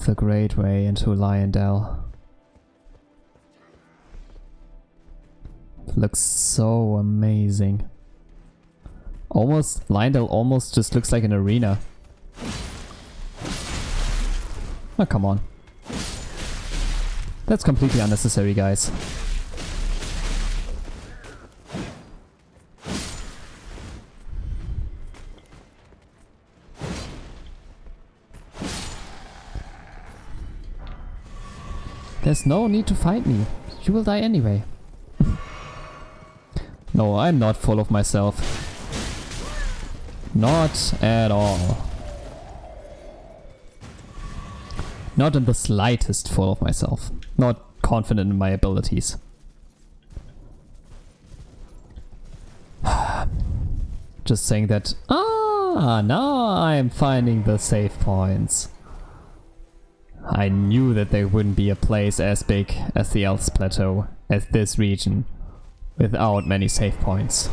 the Great Way into Leyndell. Looks so amazing. Leyndell almost just looks like an arena. Oh, come on. That's completely unnecessary, guys. There's no need to fight me. You will die anyway. No, I'm not full of myself. Not at all. Not in the slightest full of myself. Not confident in my abilities. Just saying that. Now I'm finding the save points. I knew that there wouldn't be a place as big as the Elves Plateau as this region without many save points.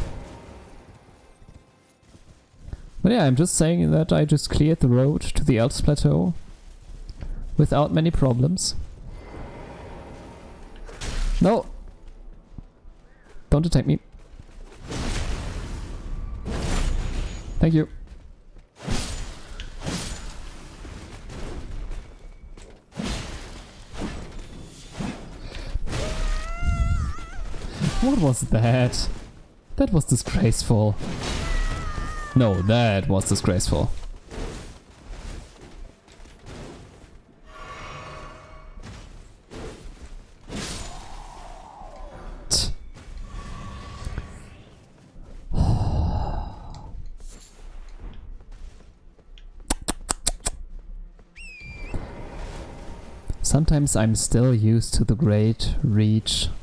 But yeah, I'm just saying that I just cleared the road to the Elves Plateau without many problems. No! Don't attack me. Thank you. What was that? That was disgraceful. No, that was disgraceful. Sometimes I'm still used to the great range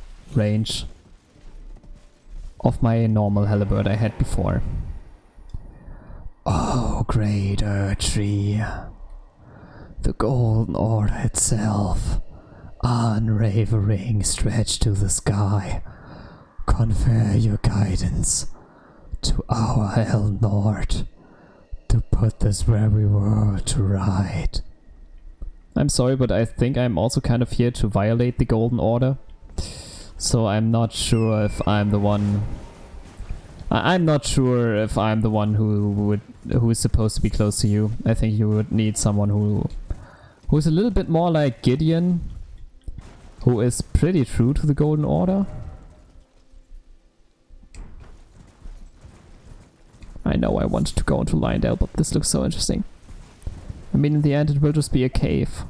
of my normal halberd I had before. Oh, great Erdtree, the golden order itself, unwavering stretch to the sky, confer your guidance to our Elnord to put this very world to right. I'm sorry, but I think I'm also kind of here to violate the golden order. So I'm not sure if I'm the one. I'm not sure if I'm the one who is supposed to be close to you. I think you would need someone who's a little bit more like Gideon, who is pretty true to the golden order. I know I wanted to go into Leyndell, but this looks so interesting. I mean, in the end, it will just be a cave.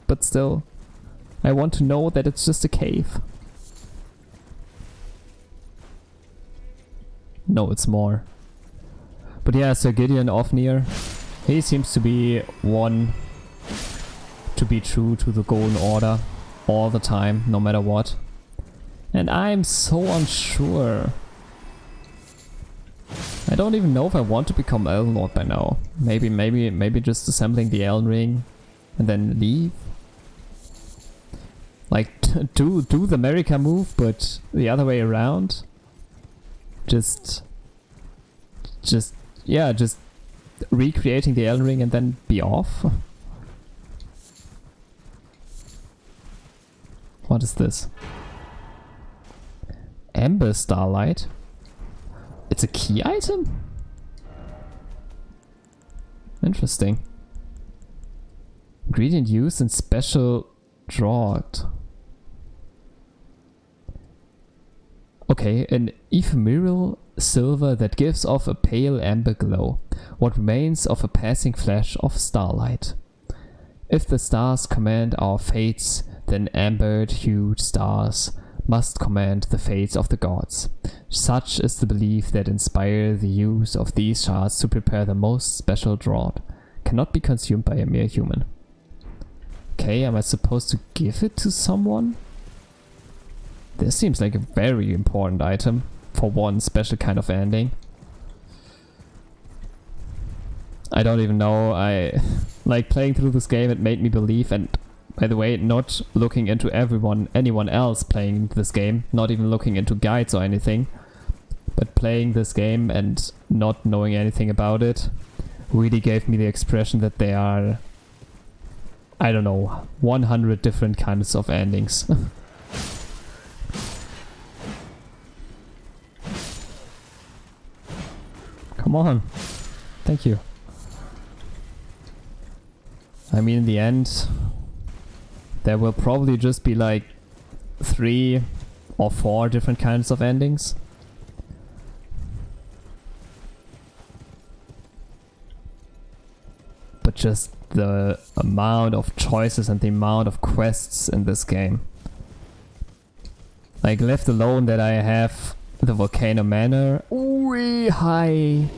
But still, I want to know that it's just a cave. No, it's more. But yeah, Sir Gideon Ofnir, he seems to be one to be true to the Golden Order all the time, no matter what. And I'm so unsure. I don't even know if I want to become Elden Lord by now. Maybe just assembling the Elden Ring and then leave. Like do the America move, but the other way around. Just recreating the Elden Ring and then be off. What is this? Amber Starlight. It's a key item? Interesting. Ingredient used in special draught. Okay, an ephemeral silver that gives off a pale amber glow, what remains of a passing flash of starlight. If the stars command our fates, then amber-hued stars must command the fates of the gods. Such is the belief that inspires the use of these shards to prepare the most special draught. Cannot be consumed by a mere human. Okay, am I supposed to give it to someone? This seems like a very important item for one special kind of ending. I don't even know. I like playing through this game, it made me believe, and by the way, not looking into anyone else playing this game, not even looking into guides or anything, but playing this game and not knowing anything about it really gave me the expression that they are I don't know, 100 different kinds of endings. Come on. Thank you. I mean, in the end, there will probably just be like 3 or 4 different kinds of endings. But just the amount of choices and the amount of quests in this game. Like, left alone that I have the Volcano Manor. Way high.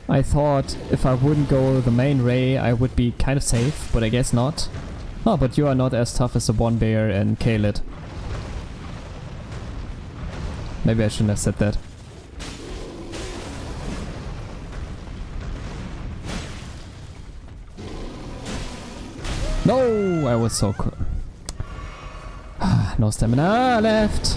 I thought if I wouldn't go the main Ray, I would be kind of safe, but I guess not. Oh, but you are not as tough as the One Bear and Kaled. Maybe I shouldn't have said that. No, I was so cool. No stamina left.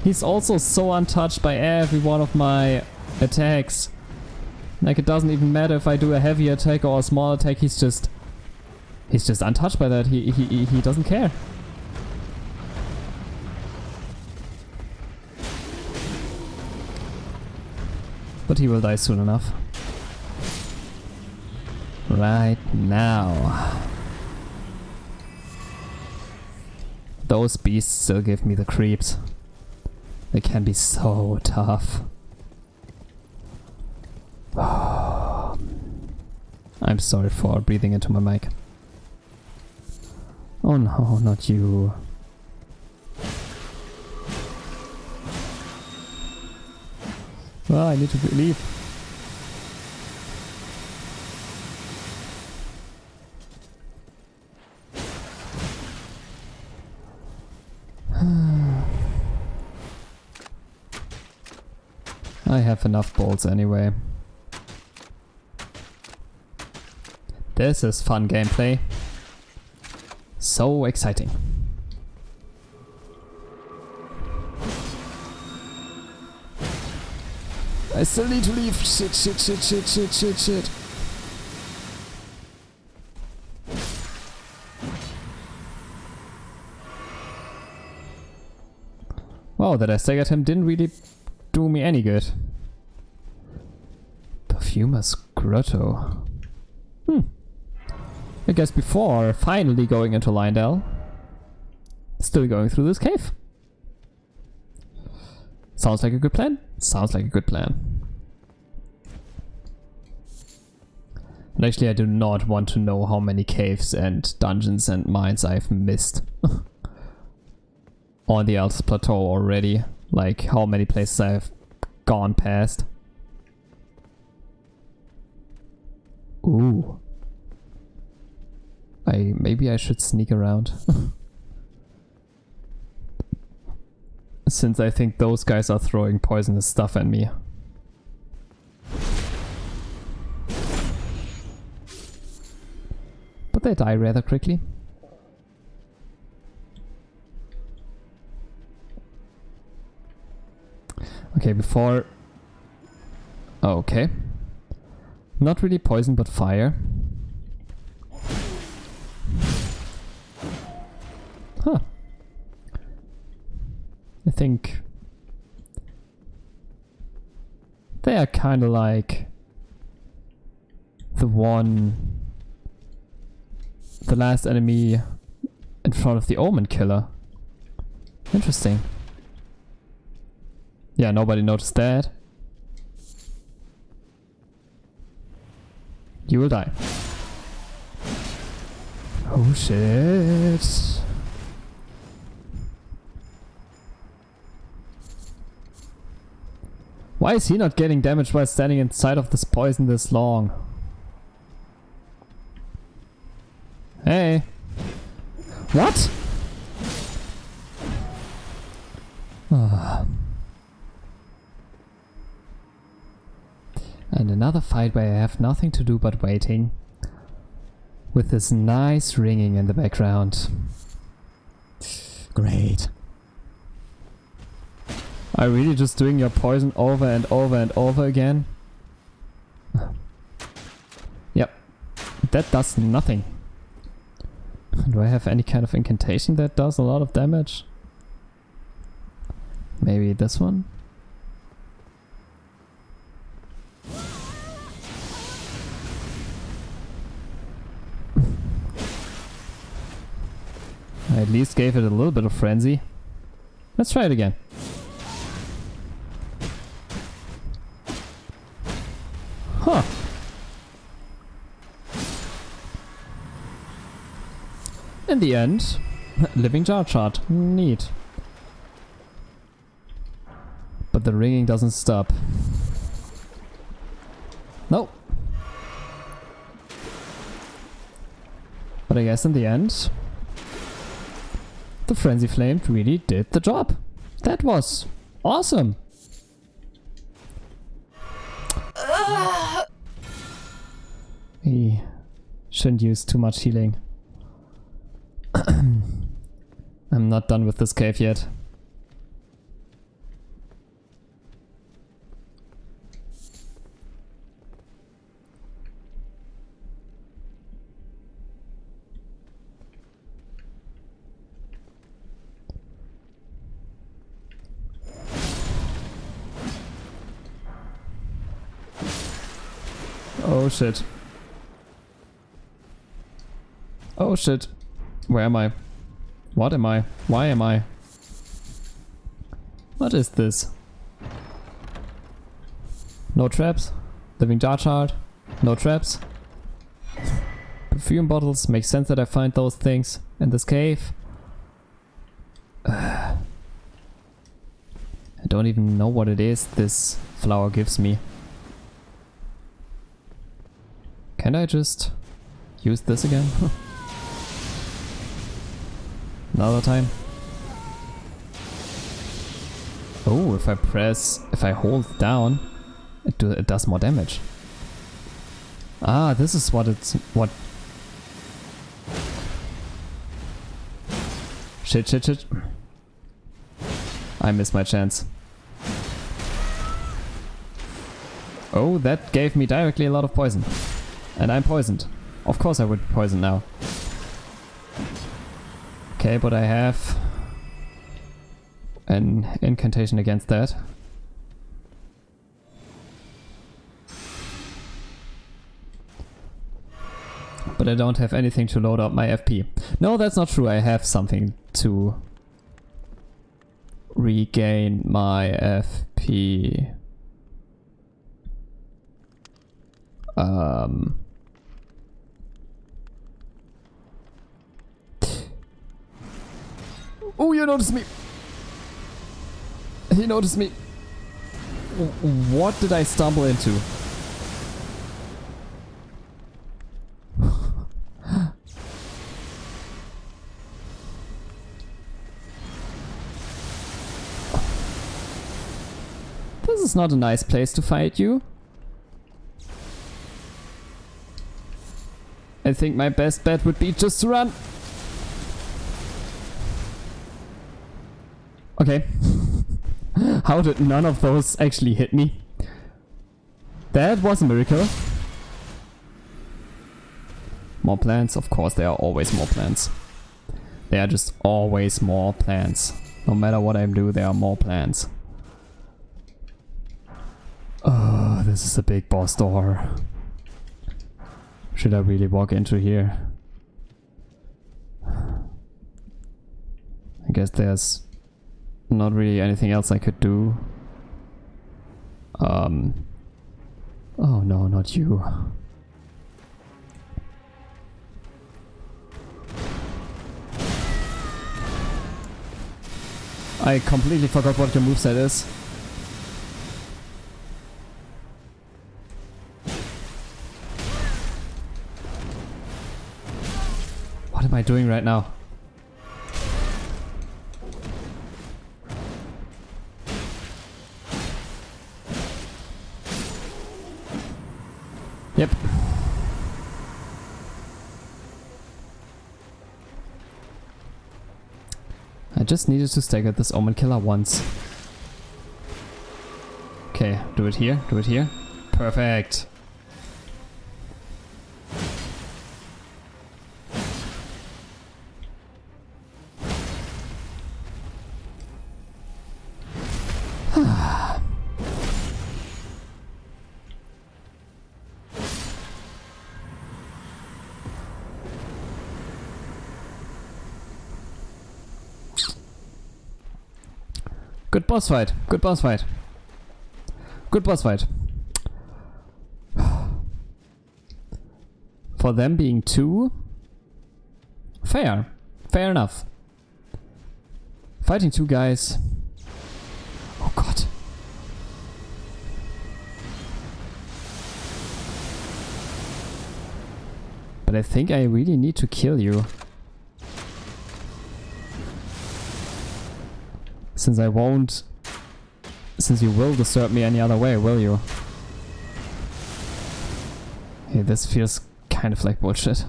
He's also so untouched by every one of my attacks. Like, it doesn't even matter if I do a heavy attack or a small attack, he's just untouched by that. He doesn't care. But he will die soon enough. Right now. Those beasts still give me the creeps. They can be so tough. I'm sorry for breathing into my mic. Oh no, not you. Well, I need to leave. I have enough bolts anyway. This is fun gameplay. So exciting. I still need to leave. Shit. Wow, that I staggered him didn't really do me any good. Perfumer's Grotto. I guess before finally going into Leyndell, still going through this cave. Sounds like a good plan? Sounds like a good plan. And actually I do not want to know how many caves and dungeons and mines I've missed on the Altus Plateau already. Like how many places I've gone past. Ooh. Maybe I should sneak around. Since I think those guys are throwing poisonous stuff at me. But they die rather quickly. Okay, before... Okay. Not really poison, but fire. Huh. I think they are kind of like the last enemy in front of the Omen Killer. Interesting. Yeah, nobody noticed that. You will die. Oh shit. Why is he not getting damaged while standing inside of this poison this long? Hey. What? And another fight where I have nothing to do but waiting. With this nice ringing in the background. Great. Are you really just doing your poison over and over and over again? Yep. That does nothing. Do I have any kind of incantation that does a lot of damage? Maybe this one? I at least gave it a little bit of frenzy. Let's try it again. Huh. In the end, living jar chart. Neat. But the ringing doesn't stop. Nope. But I guess in the end, the Frenzy Flame really did the job. That was awesome. We shouldn't use too much healing. I'm not done with this cave yet. Oh shit. Oh shit. Where am I? What am I? Why am I? What is this? No traps. Living jar chart. No traps. Perfume bottles. Makes sense that I find those things in this cave. I don't even know what it is this flower gives me. Can I just use this again? Another time. Oh, if I hold down, it does more damage. Ah, this is what Shit. I missed my chance. Oh, that gave me directly a lot of poison. And I'm poisoned. Of course I would be poisoned now. Okay, but I have an incantation against that. But I don't have anything to load up my FP. No, that's not true. I have something to regain my FP. Oh, you noticed me! He noticed me! What did I stumble into? This is not a nice place to fight you. I think my best bet would be just to run. Okay. How did none of those actually hit me? That was a miracle. More plants? Of course there are always more plants. There are just always more plants. No matter what I do, there are more plants. Oh, this is a big boss door. Should I really walk into here? I guess there's not really anything else I could do. Oh no, not you. I completely forgot what your moveset is. What am I doing right now? Yep. I just needed to stagger this Omen Killer once. Do it here. Do it here. Perfect. Good boss fight. Good boss fight. Good boss fight. For them being 2. Fair. Fair enough. Fighting 2 guys. Oh god. But I think I really need to kill you. Since I won't... Since you will disturb me any other way, will you? Hey, this feels kind of like bullshit.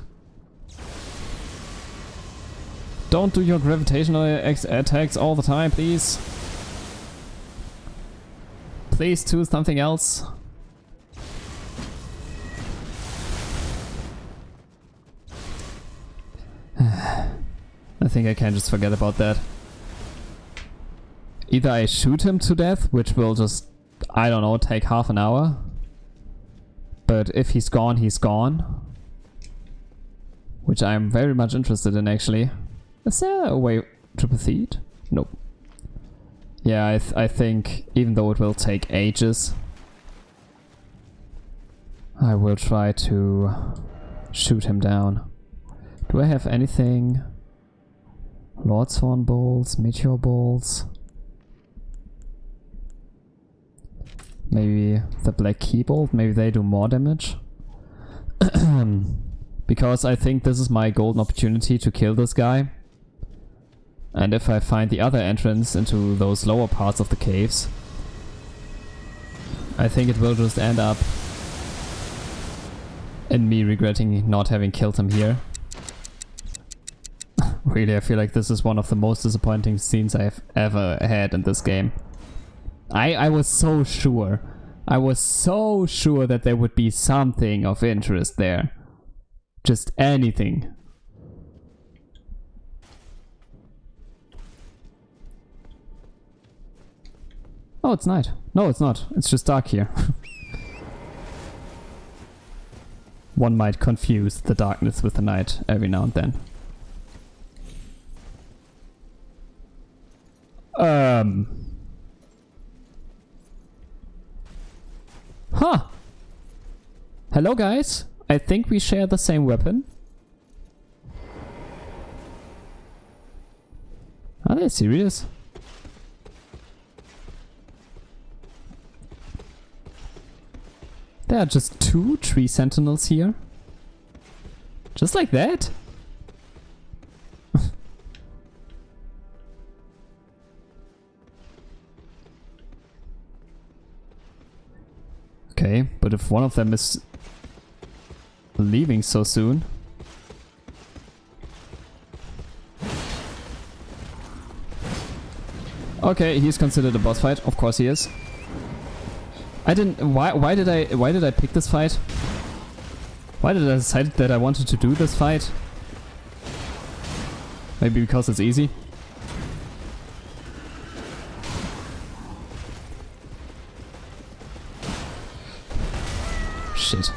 Don't do your gravitational attacks all the time, please. Please do something else. I think I can just forget about that. Either I shoot him to death, which will just, I don't know, take half an hour. But if he's gone, he's gone. Which I'm very much interested in, actually. Is there a way to proceed? Nope. Yeah, I think, even though it will take ages, I will try to shoot him down. Do I have anything? Lordsworn bolts, meteor bolts. Maybe the Black Keybolt, maybe they do more damage. Because I think this is my golden opportunity to kill this guy. And if I find the other entrance into those lower parts of the caves, I think it will just end up in me regretting not having killed him here. Really, I feel like this is one of the most disappointing scenes I've ever had in this game. I was so sure. I was so sure that there would be something of interest there. Just anything. Oh, it's night. No, it's not. It's just dark here. One might confuse the darkness with the night every now and then. Huh. Hello, guys. I think we share the same weapon. Are they serious? There are just 2 tree sentinels here. Just like that? Okay, but if one of them is leaving so soon... Okay, he's considered a boss fight. Of course he is. I didn't... Why did I pick this fight? Why did I decide that I wanted to do this fight? Maybe because it's easy? Shit.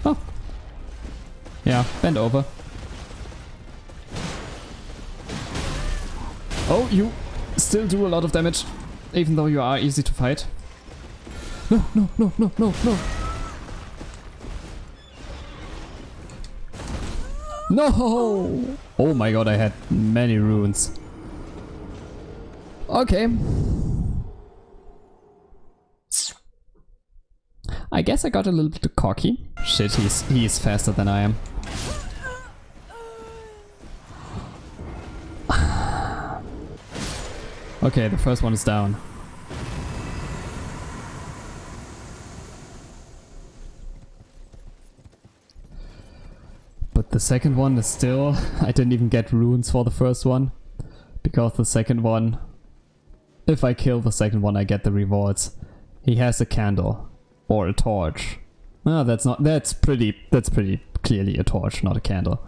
Oh. Yeah, bend over. Oh, you still do a lot of damage, even though you are easy to fight. No, no, no, no, no, no. No! Oh my god, I had many runes. Okay. I guess I got a little bit cocky. Shit, he's faster than I am. Okay, the first one is down. But the second one is still... I didn't even get runes for the first one. Because the second one, if I kill the second one, I get the rewards. He has a candle or a torch. No, that's pretty clearly a torch, not a candle.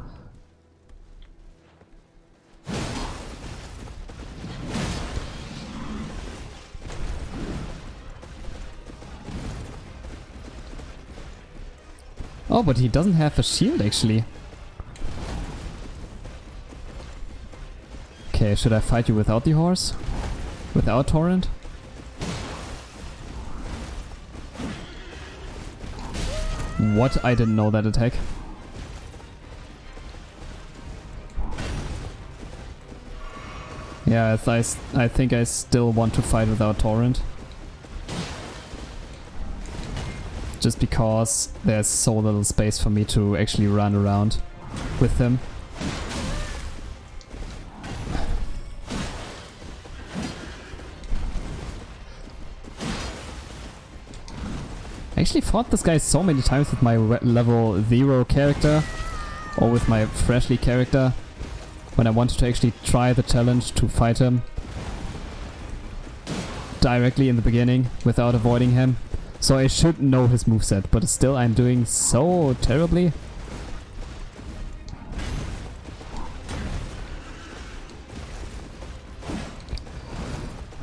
Oh, but he doesn't have a shield actually. Okay, should I fight you without the horse? Without torrent? What? I didn't know that attack. Yeah, I think I still want to fight without torrent. Just because there's so little space for me to actually run around with him. I actually fought this guy so many times with my level 0 character or with my freshly character when I wanted to actually try the challenge to fight him directly in the beginning without avoiding him. So I should know his moveset, but still I'm doing so terribly.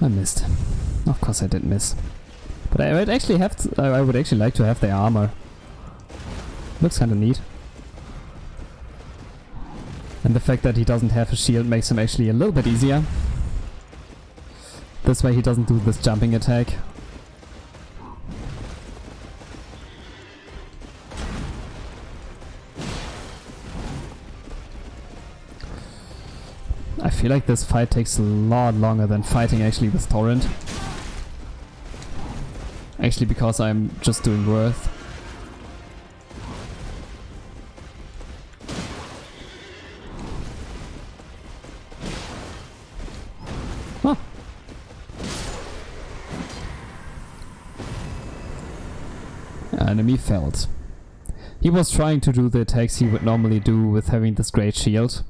I missed. Of course I did miss. But I would actually I would actually like to have their armor. Looks kinda neat. And the fact that he doesn't have a shield makes him actually a little bit easier. This way he doesn't do this jumping attack. I feel like this fight takes a lot longer than fighting actually with Torrent. Actually, because I'm just doing worth. Huh. Enemy failed. He was trying to do the attacks he would normally do with having this great shield,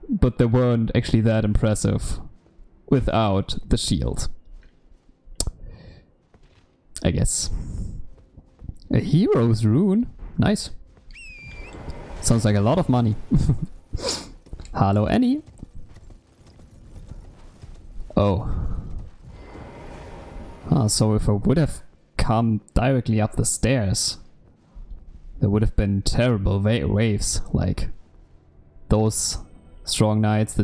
but they weren't actually that impressive without the shield. I guess. A hero's rune? Nice. Sounds like a lot of money. Hello, Annie. Oh. Ah, so if I would have come directly up the stairs, there would have been terrible waves, like those strong knights,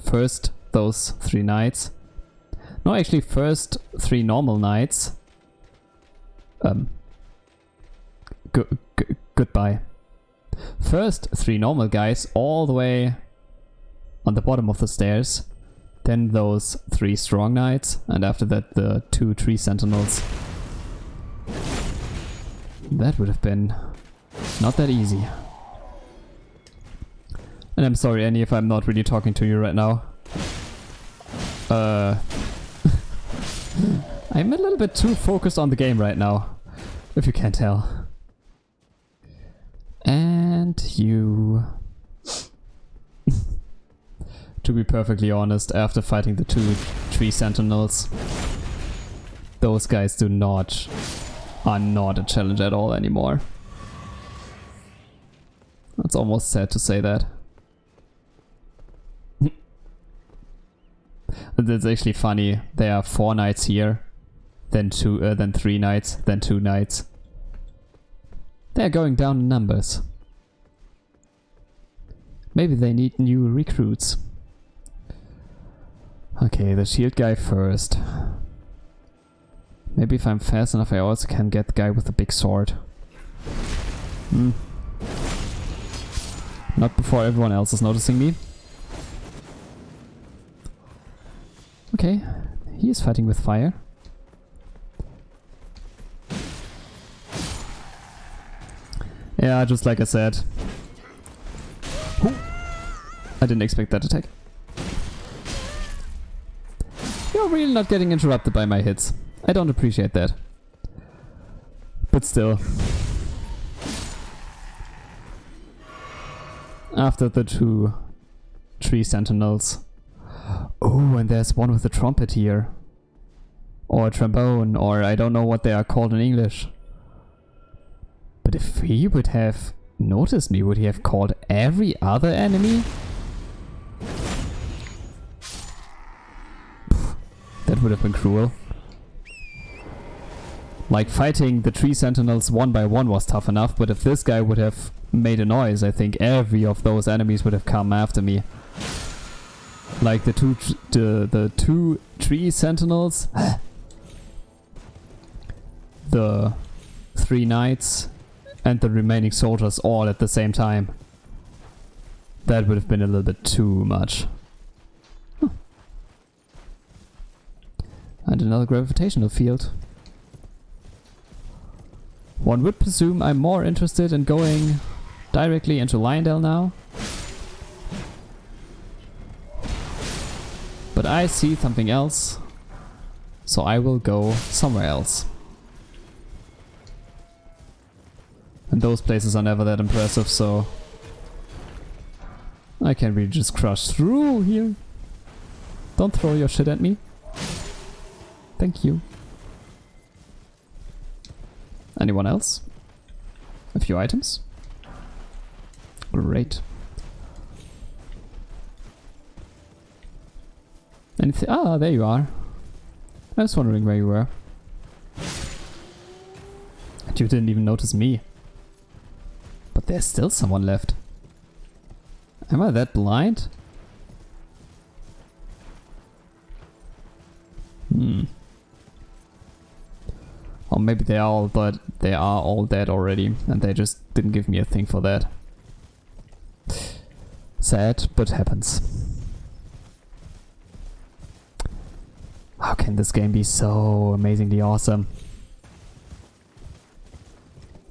first those 3 knights. No, actually first 3 normal knights. Goodbye. First 3 normal guys all the way on the bottom of the stairs, then those 3 strong knights, and after that the 2 tree sentinels. That would have been not that easy. And I'm sorry, Annie, if I'm not really talking to you right now. I'm a little bit too focused on the game right now, if you can't tell. And you... To be perfectly honest, after fighting the 2 tree sentinels, those guys are not a challenge at all anymore. It's almost sad to say that. That's actually funny. There are 4 knights here, then 3 knights, then 2 knights. They're going down in numbers. Maybe they need new recruits. Okay, the shield guy first. Maybe if I'm fast enough I also can get the guy with the big sword. Not before everyone else is noticing me. Okay, he is fighting with fire. Yeah, just like I said. Ooh. I didn't expect that attack. You're really not getting interrupted by my hits. I don't appreciate that. But still. After the 2 tree sentinels Oh, and there's one with a trumpet here. Or a trombone, or I don't know what they are called in English. But if he would have noticed me, would he have called every other enemy? That would have been cruel. Like, fighting the tree sentinels one by one was tough enough, but if this guy would have made a noise, I think every of those enemies would have come after me. Like the two tree sentinels, the 3 knights, and the remaining soldiers all at the same time. That would have been a little bit too much. And another gravitational field. One would presume I'm more interested in going directly into Leyndell now. But I see something else, so I will go somewhere else. And those places are never that impressive, so I can really just crush through here. Don't throw your shit at me. Thank you. Anyone else? A few items? Great. Anything? Ah, there you are. I was wondering where you were. And you didn't even notice me. But there's still someone left. Am I that blind? Or maybe they are all dead already, and they just didn't give me a thing for that. Sad, but happens. How can this game be so amazingly awesome?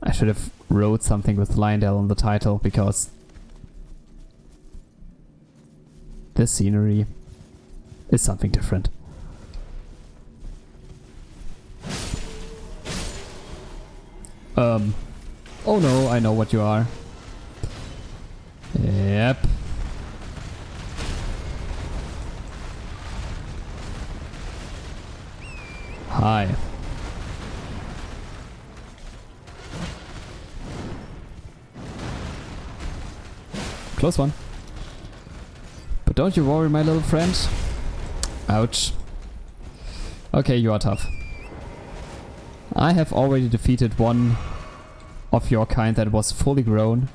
I should have wrote something with Leyndell on the title, because this scenery is something different. Oh no, I know what you are. Yep. Hi. Close one. But don't you worry, my little friend. Ouch. Okay, you are tough. I have already defeated one of your kind that was fully grown.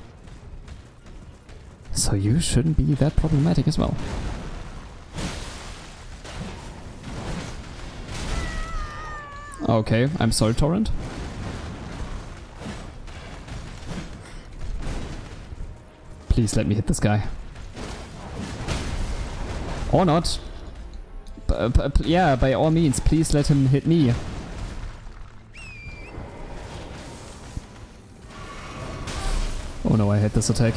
So you shouldn't be that problematic as well. Okay, I'm sorry, Torrent. Please let me hit this guy. Or not. Yeah, by all means, please let him hit me. Oh no, I hate this attack.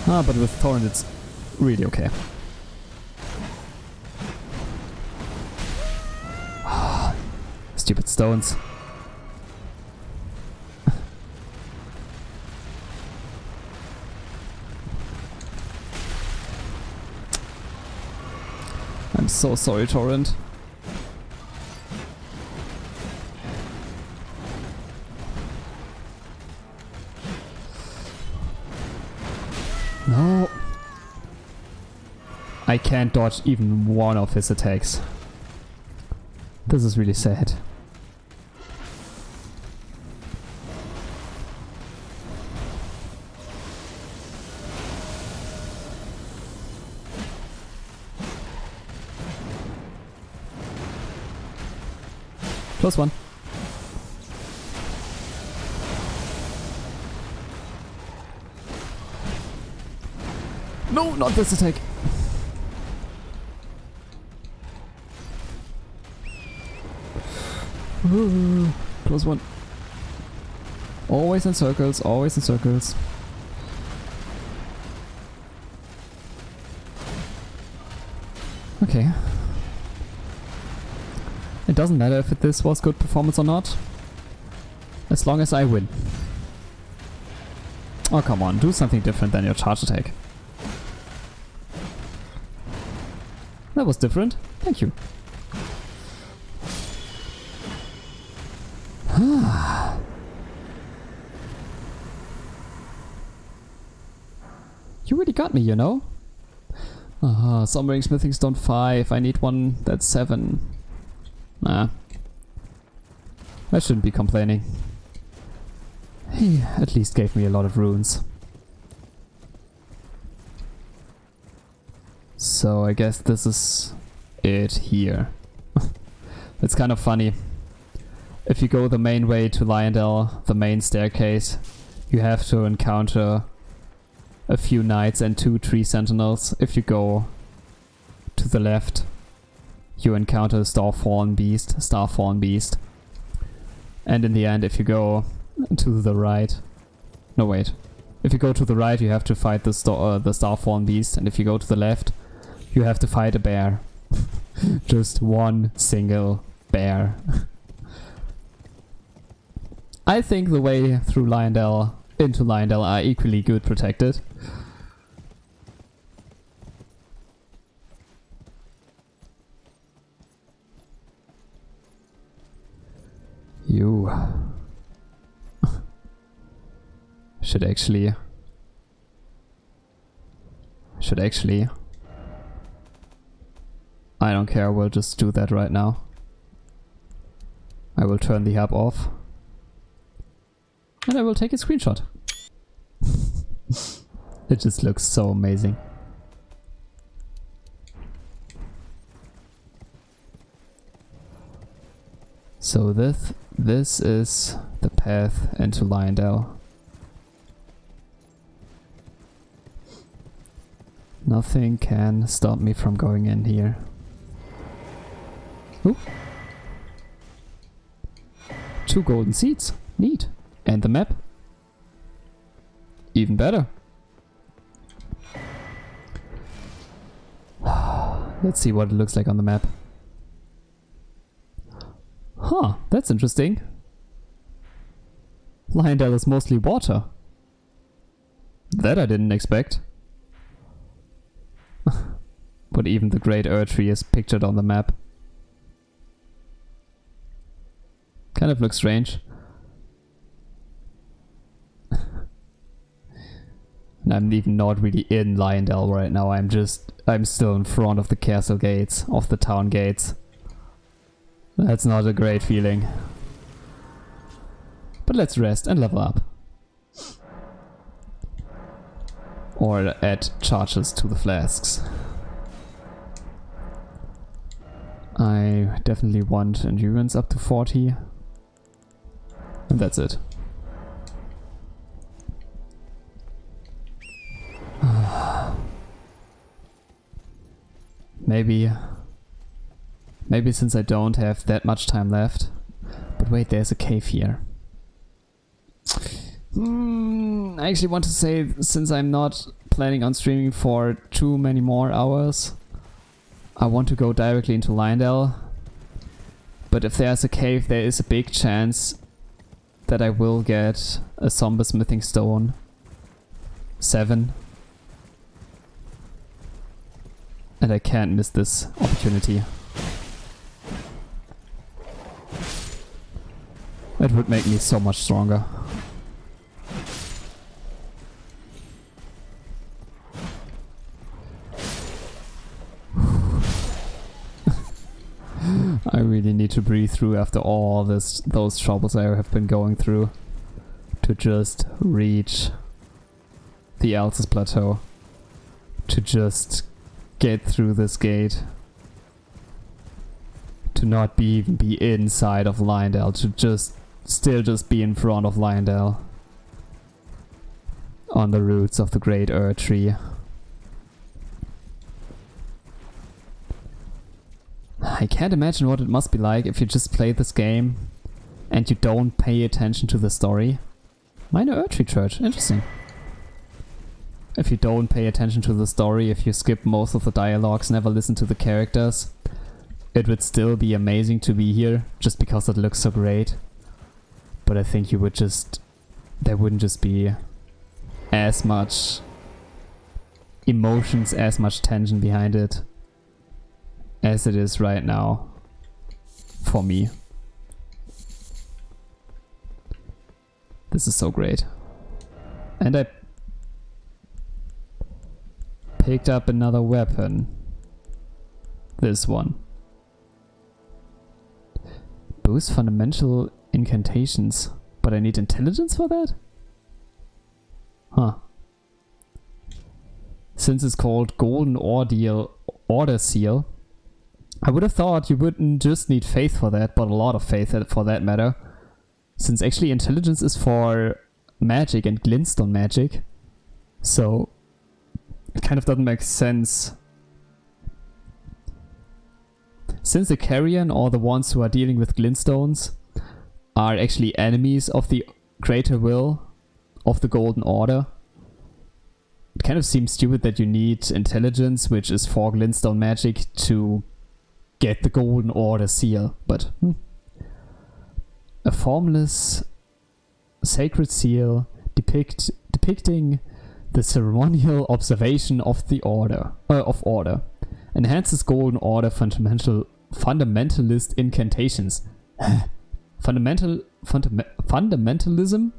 Ah, but with Torrent it's really okay. Stupid stones. I'm so sorry, Torrent. No. I can't dodge even one of his attacks. This is really sad. Close one. No, not this attack. Ooh, close one. Always in circles, always in circles. Okay. It doesn't matter if this was good performance or not, as long as I win. Oh come on, do something different than your charge attack. that was different. Thank you. You really got me, you know? Sombering Smithing Stone 5. I need one that's 7. Nah. I shouldn't be complaining. He at least gave me a lot of runes. So I guess this is it here. It's kind of funny. If you go the main way to Leyndell, the main staircase, you have to encounter a few knights and 2 tree sentinels. If you go to the left, you encounter a Starfallen Beast. And in the end, if you go to the right... No, wait. If you go to the right, you have to fight the Starfallen Beast. And if you go to the left, you have to fight a bear. Just one single bear. I think the way through Leyndell, into Leyndell, are equally good protected. You should actually I don't care, we'll just do that right now. I will turn the hub off and I will take a screenshot. It just looks so amazing. So this is the path into Leyndell. Nothing can stop me from going in here. Ooh. 2 golden seeds. Neat. And the map. Even better. Let's see what it looks like on the map. Huh, that's interesting. Leyndell is mostly water. That I didn't expect. But even the Great Erdtree is pictured on the map. Kind of looks strange. And I'm even not really in Leyndell right now. I'm still in front of the castle gates, of the town gates. That's not a great feeling. But let's rest and level up. Or add charges to the flasks. I definitely want endurance up to 40. And that's it. Maybe since I don't have that much time left. But wait, there's a cave here. I actually want to say, since I'm not planning on streaming for too many more hours, I want to go directly into Leyndell. But if there's a cave, there is a big chance that I will get a Somber Smithing Stone 7. And I can't miss this opportunity. It would make me so much stronger. I really need to breathe through after all those troubles I have been going through to just reach the Altus Plateau, to just get through this gate, to not even be inside of Leyndell, to still be in front of Leyndell on the roots of the Great Erdtree. I can't imagine what it must be like if you just play this game and you don't pay attention to the story. Minor Erdtree Church, interesting. If you don't pay attention to the story, if you skip most of the dialogues, never listen to the characters, it would still be amazing to be here, just because it looks so great. But I think you would there wouldn't just be as much emotions, as much tension behind it. as it is right now for me. This is so great. And I picked up another weapon. This one. Boost fundamental incantations. But I need intelligence for that? Huh. Since it's called Golden Order Seal, I would have thought you wouldn't just need faith for that, but a lot of faith for that matter. Since actually intelligence is for magic and glintstone magic. So it kind of doesn't make sense. Since the Carrion, or the ones who are dealing with glintstones, are actually enemies of the greater will of the Golden Order, it kind of seems stupid that you need intelligence, which is for glintstone magic, to get the Golden Order seal, but a formless sacred seal depicting the ceremonial observation of the order, enhances Golden Order fundamentalist incantations. Fundamentalism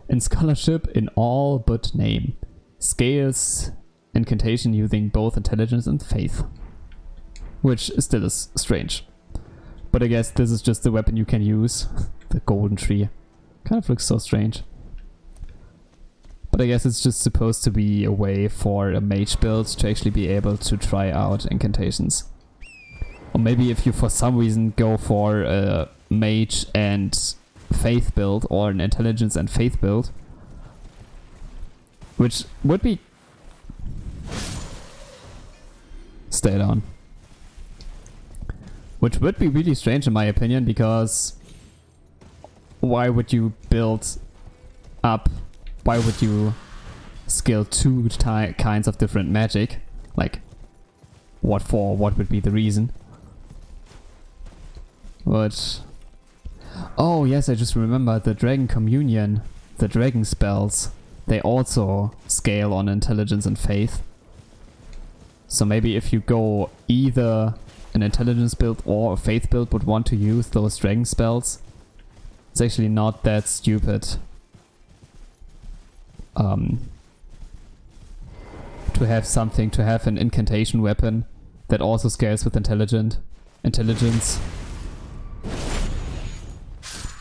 and scholarship in all but name. Scales incantation using both intelligence and faith. Which still is strange. But I guess this is just the weapon you can use. The golden tree. Kind of looks so strange. But I guess it's just supposed to be a way for a mage build to actually be able to try out incantations. Or maybe if you for some reason go for a mage and faith build, or an intelligence and faith build, which would be... Stay down. Which would be really strange in my opinion, because why would you build up, why would you skill two kinds of different magic? Like, what for? What would be the reason? But... Oh yes, I just remembered the Dragon Communion, the dragon spells, they also scale on intelligence and faith. So maybe if you go either an intelligence build or a faith build but want to use those dragon spells, it's actually not that stupid to have something, to have an incantation weapon that also scales with intelligence.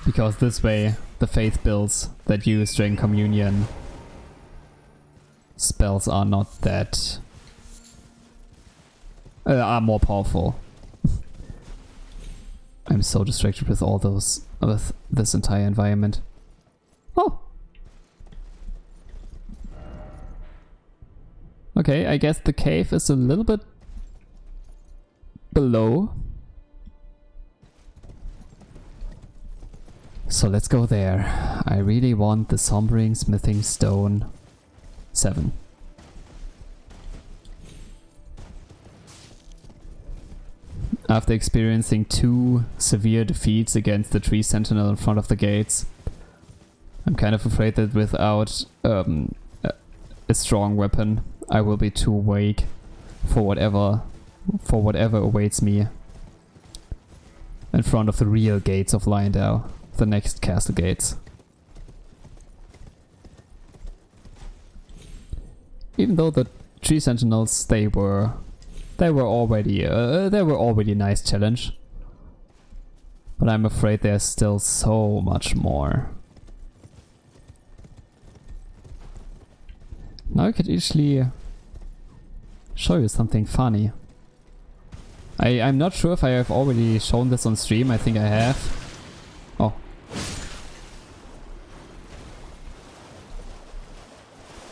Because this way, the faith builds that use Dragon Communion spells are not that... are more powerful. I'm so distracted with all those... with this entire environment. Oh! Okay, I guess the cave is a little bit below. So let's go there. I really want the Sombering Smithing Stone 7. After experiencing 2 severe defeats against the Tree Sentinel in front of the gates, I'm kind of afraid that without a strong weapon, I will be too weak for whatever awaits me in front of the real gates of Leyndell. The next castle gates. Even though the Tree Sentinels, they were already a nice challenge, but I'm afraid there's still so much more. Now I could actually show you something funny. I'm not sure if I have already shown this on stream. I think I have. Oh.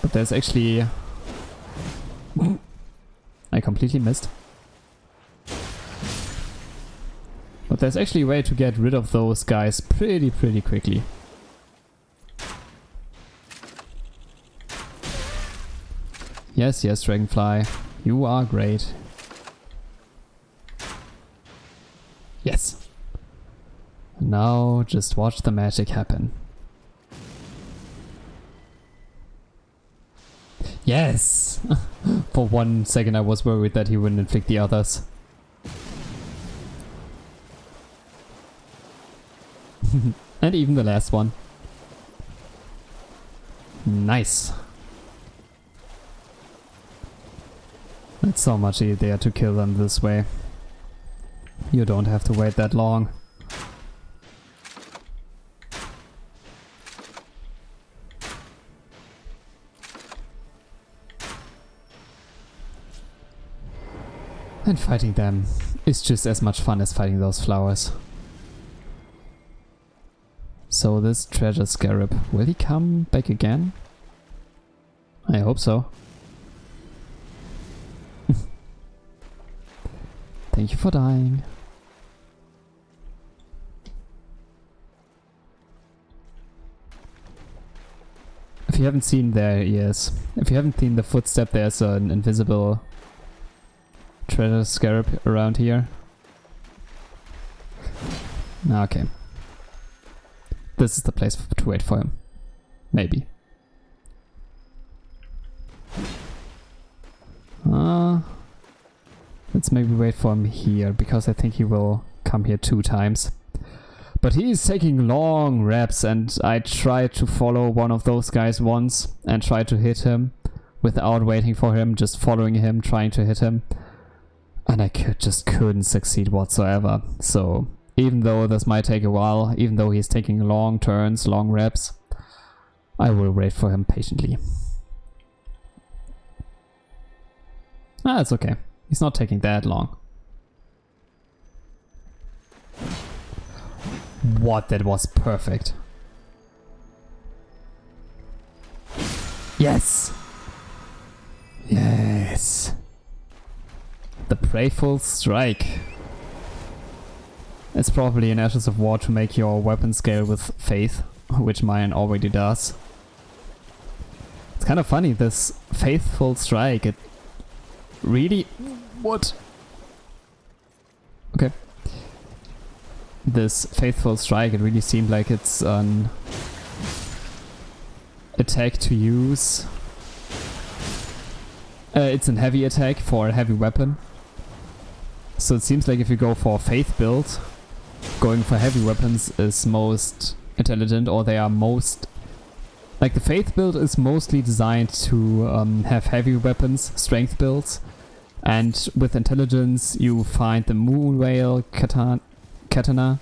But there's actually... I completely missed. But there's actually a way to get rid of those guys pretty quickly. Yes, Dragonfly. You are great. Yes. Now just watch the magic happen. Yes! For 1 second I was worried that he wouldn't inflict the others. And even the last one. Nice. It's so much easier to kill them this way. You don't have to wait that long. And fighting them is just as much fun as fighting those flowers. So this treasure scarab, will he come back again? I hope so. Thank you for dying. If you haven't seen, there he is. If you haven't seen the footstep, there's an invisible treasure scarab around here. Okay. This is the place to wait for him. Maybe. Let's maybe wait for him here, because I think he will come here 2 times. But he's taking long reps, and I tried to follow one of those guys once and tried to hit him without waiting for him, just following him, trying to hit him. And I just couldn't succeed whatsoever. So even though this might take a while, even though he's taking long turns, long reps, I will wait for him patiently. Ah, it's okay. He's not taking that long. What? That was perfect. Yes! Yes! The Prayful Strike. It's probably an Ashes of War to make your weapon scale with Faith, which mine already does. It's kind of funny, this Faithful Strike, it really... What? Okay. This Faithful Strike, it really seemed like it's an attack to use. It's an heavy attack for a heavy weapon. So it seems like if you go for a Faith build, going for heavy weapons is most intelligent, or they are most... Like the Faith build is mostly designed to have heavy weapons, strength builds. And with intelligence you find the Moonveil Katana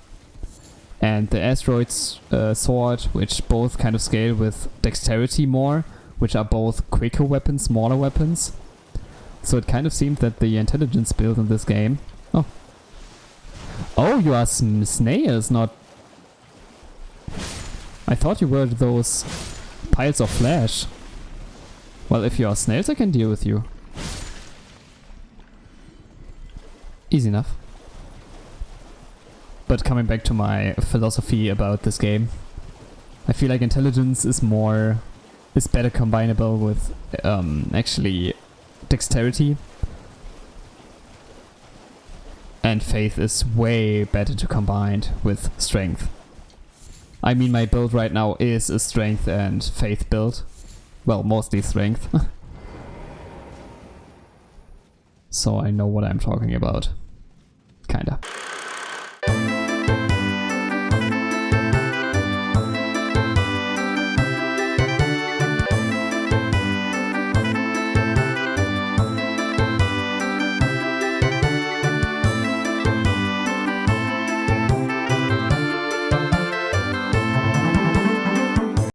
and the Asteroid's Sword, which both kind of scale with dexterity more, which are both quicker weapons, smaller weapons. So it kind of seemed that the intelligence build in this game... Oh. Oh, you are snails, not... I thought you were those piles of flesh. Well, if you are snails, I can deal with you. Easy enough. But coming back to my philosophy about this game, I feel like intelligence is better combinable with actually dexterity, and Faith is way better to combine with strength. I mean, my build right now is a strength and Faith build. Well, mostly strength. So I know what I'm talking about. Kinda.